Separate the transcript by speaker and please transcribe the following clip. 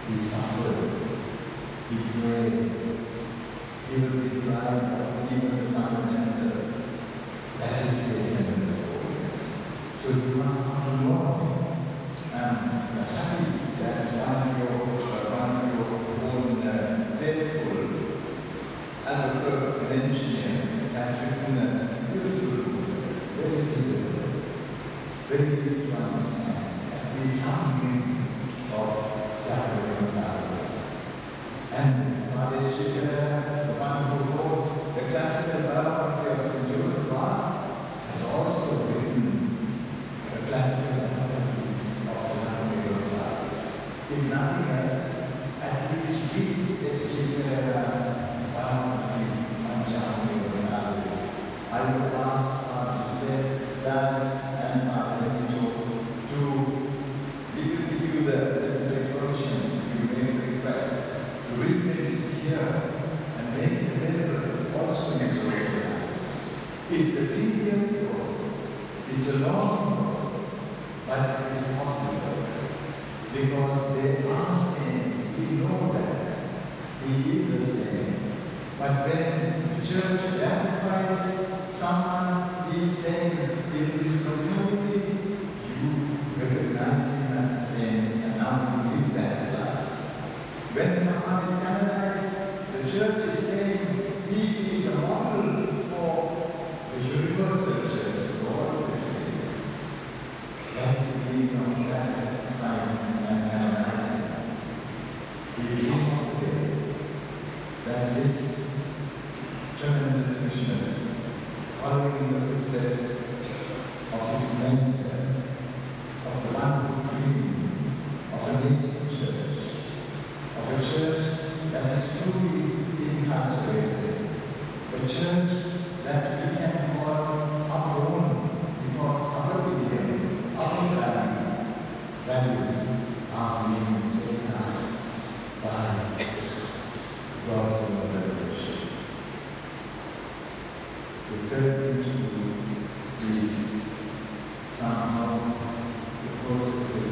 Speaker 1: He suffered. He prayed. He was deprived of even the fundamentals. That is the essence of holiness. So you must come to know Him. And the happy that one of your own faithful an engineer has written a beautiful book, very beautiful, very easy to understand, at least some glimpse of Jacob Gonzalez. And Maharaj Chitra, the one who wrote the classical biography of St. Joseph Vaz, has also written a classical biography of Jacob Gonzalez. If nothing else, at least read S. Chitra's biography on Jacob Gonzalez. I would ask Father Jose, Daz, and Father Benito to give you the necessary permission if you make a request to reprint it here and make it available also in the language. It's a tedious process. It's a long process, but it is possible because there are saints. We know that he is a saint. But when the church identifies someone, he is saying, in this community, you recognize him as a saint, and now you live that life. When someone is canonized, the church is saying, he is a model for the universal church, for all Christians. That is the meaning of identifying and canonizing. We dream of the day that this tremendous missionary, following in the footsteps of his mentor, of the one who dreamed of a native church, of a church that is truly incarcerated, a church that we can call our own because our idiom, our values are being taken up by God's own revelation. The third thing to do is somehow the process will